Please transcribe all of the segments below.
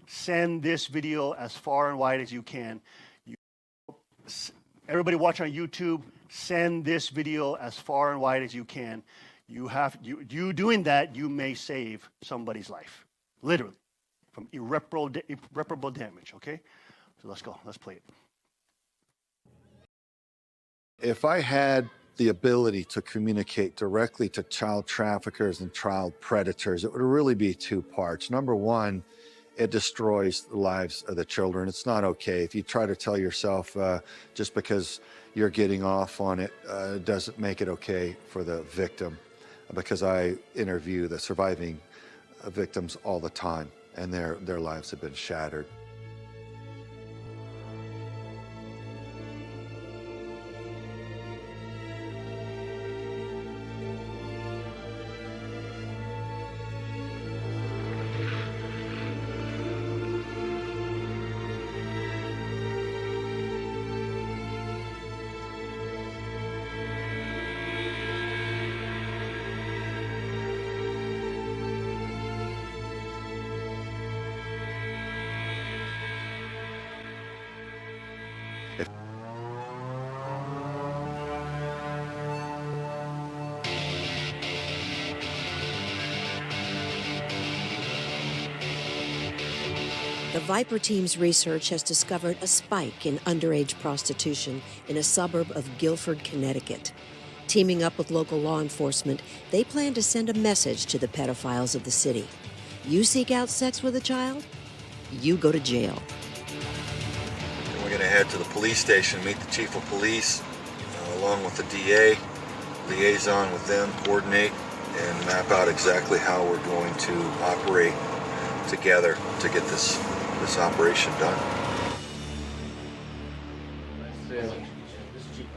send this video as far and wide as you can. Everybody watching on YouTube, send this video as far and wide as you can. You doing that, you may save somebody's life, literally, from irreparable damage, okay? So let's go, let's play it. If I had the ability to communicate directly to child traffickers and child predators, it would really be two parts. Number one, it destroys the lives of the children. It's not okay. If you try to tell yourself just because you're getting off on it doesn't make it okay for the victim, because I interview the surviving victims all the time, and their lives have been shattered. The Viper team's research has discovered a spike in underage prostitution in a suburb of Guilford, Connecticut. Teaming up with local law enforcement, they plan to send a message to the pedophiles of the city. You seek out sex with a child, you go to jail. And we're going to head to the police station, meet the chief of police, along with the DA, liaison with them, coordinate, and map out exactly how we're going to operate together to get this operation done.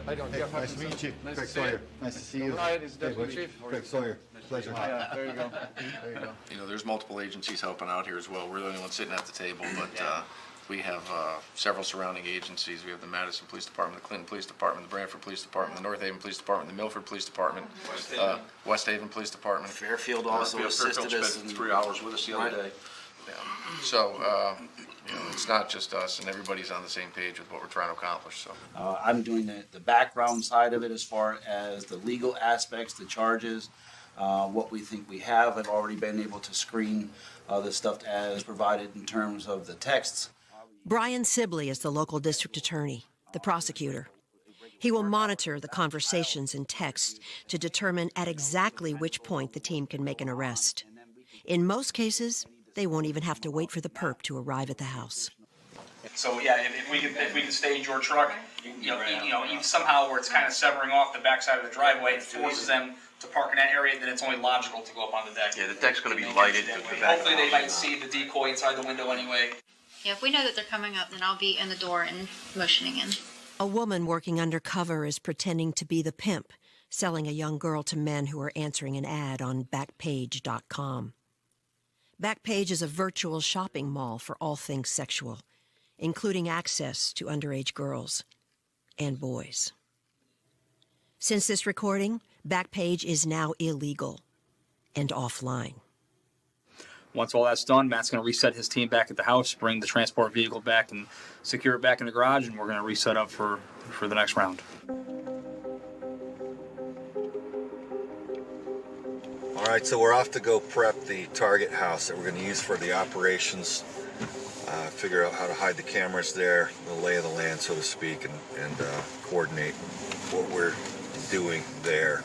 How you doing? Hey, nice to meet you. Craig Sawyer. Nice to see you. Hi, this is Deputy Chief. Craig Sawyer. Pleasure. Yeah, there you go. There you go. You know, there's multiple agencies helping out here as well. We're the only ones sitting at the table, but we have several surrounding agencies. We have the Madison Police Department, the Clinton Police Department, the Brantford Police Department, the North Haven Police Department, the Milford Police Department, West Haven Police Department. Fairfield also assisted us. Spent 3 hours with us the other day. Yeah. So, you know, it's not just us, and everybody's on the same page with what we're trying to accomplish. So, I'm doing the background side of it as far as the legal aspects, the charges, what we think we have. I've already been able to screen the stuff as provided in terms of the texts. Brian Sibley is the local district attorney, the prosecutor. He will monitor the conversations and texts to determine at exactly which point the team can make an arrest. In most cases, they won't even have to wait for the perp to arrive at the house. So yeah, if we can stage your truck, you know, even somehow where it's kind of severing off the backside of the driveway, it forces them to park in that area, then it's only logical to go up on the deck. yeah, the deck's going to be lighted. Hopefully they might see the decoy inside the window anyway. Yeah, if we know that they're coming up, then I'll be in the door and motioning in. A woman working undercover is pretending to be the pimp, selling a young girl to men who are answering an ad on Backpage.com. Backpage is a virtual shopping mall for all things sexual, including access to underage girls and boys. Since this recording, Backpage is now illegal and offline. Once all that's done, Matt's going to reset his team back at the house, bring the transport vehicle back and secure it back in the garage, and we're going to reset up for the next round. All right, so we're off to go prep the target house that we're going to use for the operations, figure out how to hide the cameras there, the lay of the land, so to speak, and coordinate what we're doing there.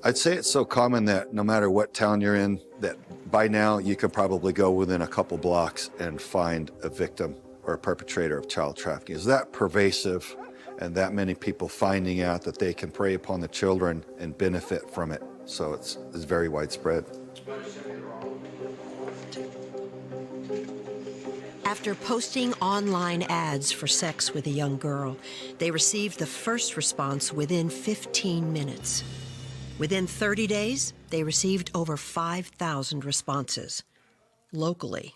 I'd say it's so common that no matter what town you're in, that by now you could probably go within a couple blocks and find a victim or a perpetrator of child trafficking. Is that pervasive, and that many people finding out that they can prey upon the children and benefit from it? So it's very widespread. After posting online ads for sex with a young girl, they received the first response within 15 minutes. Within 30 days, they received over 5,000 responses, locally.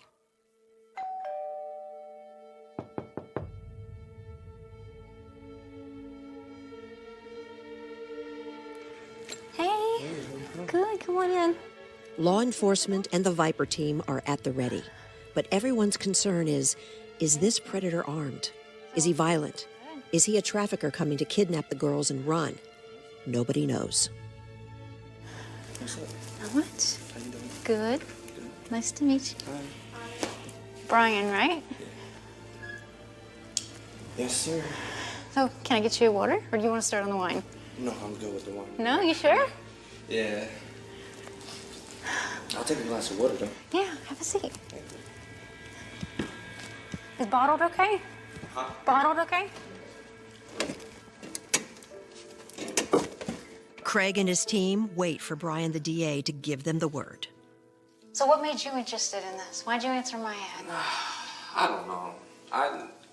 Hey, good, come on in. Law enforcement and the Viper team are at the ready. But everyone's concern is this predator armed? Is he violent? Is he a trafficker coming to kidnap the girls and run? Nobody knows. Not much. Good. Nice to meet you. Brian, right? Yes, sir. So, can I get you a water, or do you want to start on the wine? No, I'm good with the wine. No, you sure? Yeah. I'll take a glass of water, though. Yeah, have a seat. Is bottled okay? Huh? Bottled okay? Craig and his team wait for Brian the DA to give them the word. So what made you interested in this? Why'd you answer my ad? I don't know.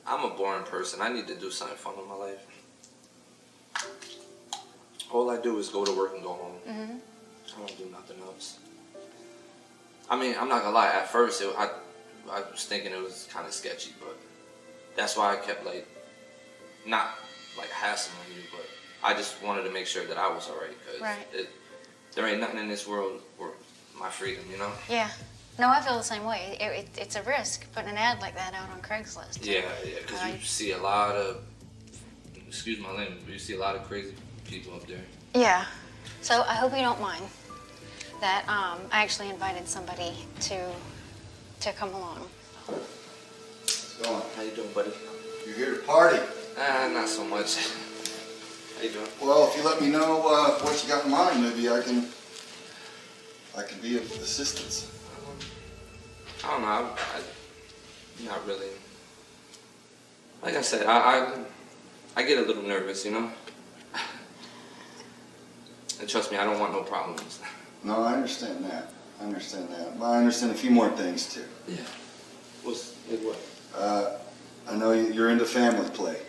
I'm a boring person. I need to do something fun in my life. All I do is go to work and go home. Mm-hmm. I don't do nothing else. I mean, I'm not gonna lie. At first, I was thinking it was kind of sketchy, but that's why I kept not hassling you, but I just wanted to make sure that I was alright, because Right. there ain't nothing in this world worth my freedom, you know? Yeah. No, I feel the same way. It's a risk putting an ad like that out on Craigslist. Yeah, because you see a lot of, excuse my language, but you see a lot of crazy people up there. Yeah. So I hope you don't mind that I actually invited somebody to come along. How's it going? How you doing, buddy? You're here to party. Not so much. How you doing? Well, if you let me know what you got in mind, maybe I can be of assistance. I don't know. I not really. Like I said, I get a little nervous, you know. And trust me, I don't want no problems. No, I understand that. But I understand a few more things too. Yeah. Like what? I know you're into family play.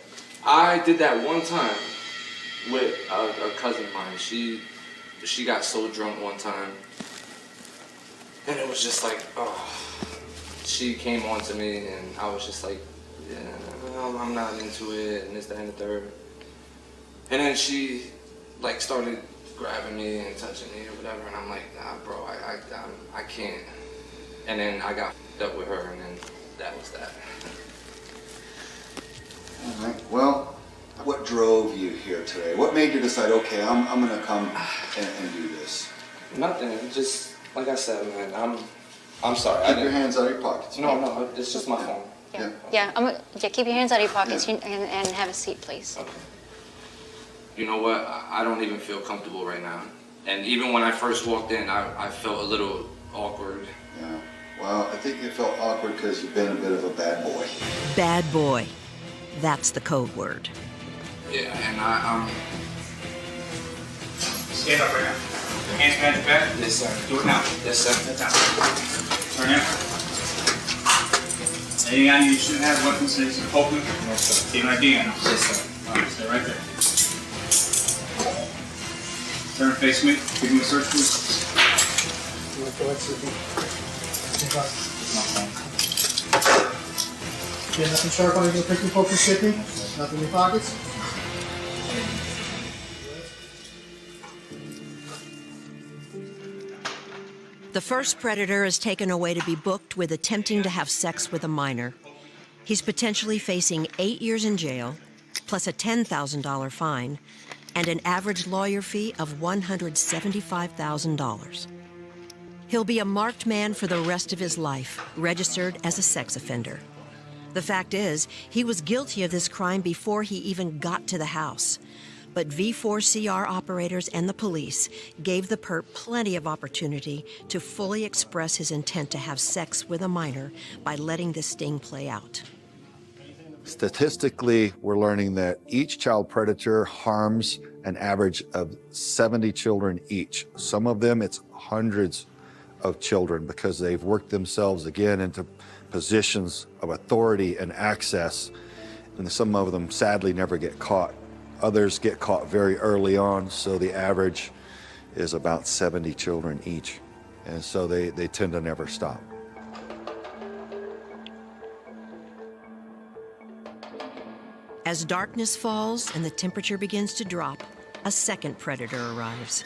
I did that one time with a cousin of mine. She got so drunk one time, and it was just like, oh. She came on to me, and I was just like, yeah, I'm not into it, and this, that, and the third. And then she started grabbing me and touching me or whatever, and I'm like, nah, bro, I can't. And then I got up with her, and then that was that. All right. Well, what drove you here today? What made you decide, okay, I'm gonna come and do this? Nothing. Just like I said, man. I'm sorry. Keep your hands out of your pockets. No, it's just my phone. Yeah. Yeah. Keep your hands out of your pockets and have a seat, please. Okay. You know what? I don't even feel comfortable right now. And even when I first walked in, I felt a little awkward. Yeah. Well, I think you felt awkward because you've been a bit of a bad boy. Bad boy. That's the code word. Yeah, and Stand up right now. Hands behind your back. Yes, sir. Do it now. Yes, sir. That's out. Turn in. Anything on you shouldn't have, weapons, sticks, or poking? No, sir. Take an ID on. Yes, sir. All right, stay right there. Turn and face me. Give me a search, please. Yeah, nothing sharp on you, pick your focus shipping? Nothing in your pockets? The first predator is taken away to be booked with attempting to have sex with a minor. He's potentially facing 8 years in jail, plus a $10,000 fine, and an average lawyer fee of $175,000. He'll be a marked man for the rest of his life, registered as a sex offender. The fact is, he was guilty of this crime before he even got to the house. But V4CR operators and the police gave the perp plenty of opportunity to fully express his intent to have sex with a minor by letting this sting play out. Statistically, we're learning that each child predator harms an average of 70 children each. Some of them, it's hundreds of children because they've worked themselves again into positions of authority and access, and some of them sadly never get caught. Others get caught very early on, so the average is about 70 children each, and so they tend to never stop. As darkness falls and the temperature begins to drop, a second predator arrives.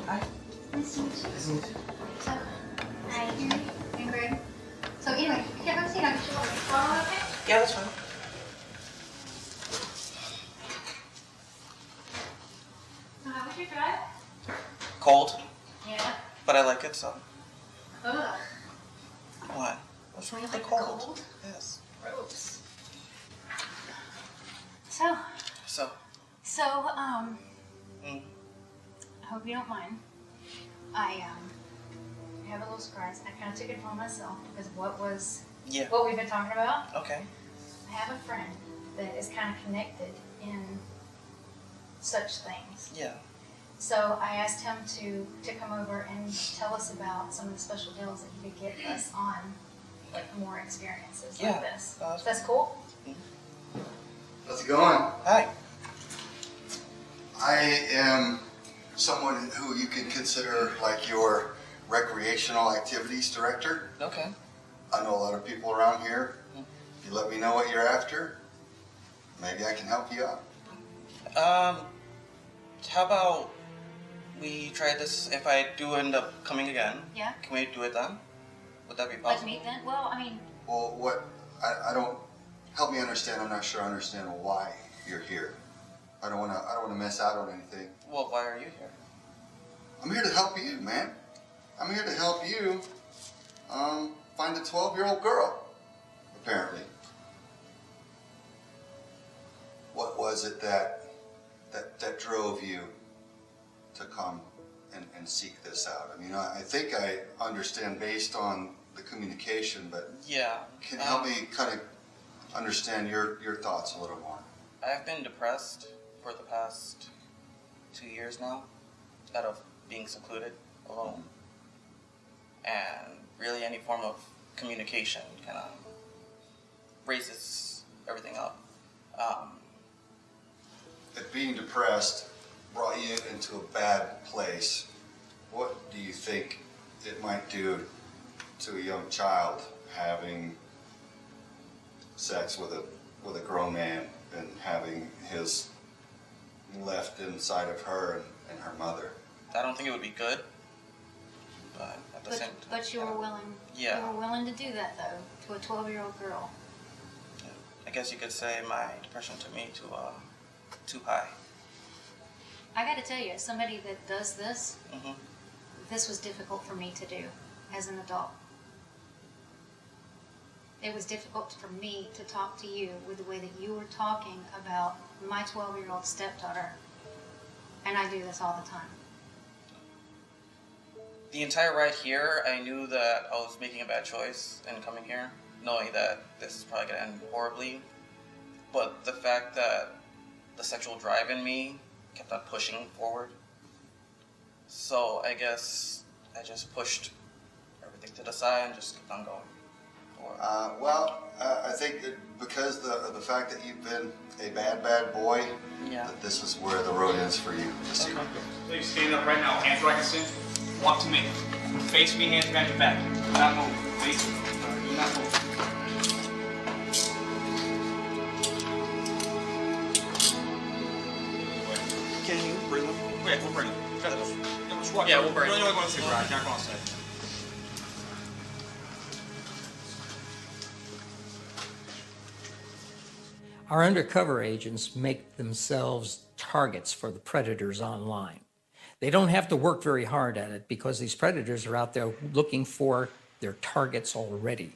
Nice to meet you. So, hi, I'm Greg. So anyway, here, have a seat. I'll get you over. All okay? Yeah, that's fine. So how was your drive? Cold, Yeah. but I like it, so. Ugh. What? What's wrong with the Like cold? cold? Yes. Gross. So, So, I hope you don't mind. I have a little surprise. I kind of took it upon myself because of yeah. what we've been talking about. Okay. I have a friend that is kind of connected in such things. Yeah. So I asked him to come over and tell us about some of the special deals that he could get us on, like more experiences Yeah. like this. That's That's cool? How's it going? Hi. I am someone who you can consider like your recreational activities director. Okay. I know a lot of people around here. If you let me know what you're after, maybe I can help you out. How about we try this if I do end up coming again? Yeah. Can we do it then? Would that be Like possible? meet then? Well, I mean, Well, I don't, help me understand, I'm not sure I understand why you're here. I don't wanna miss out on anything. Well, why are you here? I'm here to help you, man. I'm here to help you, find a 12-year-old girl, apparently. What was it that drove you to come and seek this out? I mean, I think I understand based on the communication, but Yeah. can you help me kind of understand your thoughts a little more? I've been depressed for the past 2 years now, out of being secluded, alone. And really any form of communication kind of raises everything up. If being depressed brought you into a bad place, what do you think it might do to a young child having sex with a grown man and having his left inside of her and her mother? I don't think it would be good, but at the same time. but you were willing. Yeah. You were willing to do that though, to a 12-year-old girl. I guess you could say my depression took me to too high. I got to tell you, as somebody that does this, Mm-hmm. this was difficult for me to do as an adult. It was difficult for me to talk to you with the way that you were talking about my 12-year-old stepdaughter. And I do this all the time. The entire ride here, I knew that I was making a bad choice in coming here, knowing that this is probably going to end horribly. But the fact that the sexual drive in me kept on pushing forward. So I guess I just pushed everything to the side and just kept on going. I think that because of the fact that you've been a bad boy, Yeah. that this is where the road ends for you. Okay. Please stand up right now, hands right at center. Walk to me. Face me, hands behind your back. Do not move. Please. Do not move. Can you bring them? Yeah, we'll bring it. Yeah, we'll bring it. You're only going to the garage, not going outside. Our undercover agents make themselves targets for the predators online. They don't have to work very hard at it because these predators are out there looking for their targets already.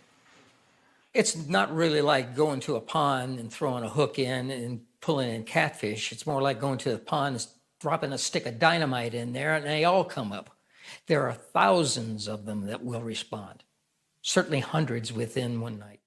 It's not really like going to a pond and throwing a hook in and pulling in catfish. It's more like going to the pond, dropping a stick of dynamite in there, and they all come up. There are thousands of them that will respond, certainly hundreds within one night.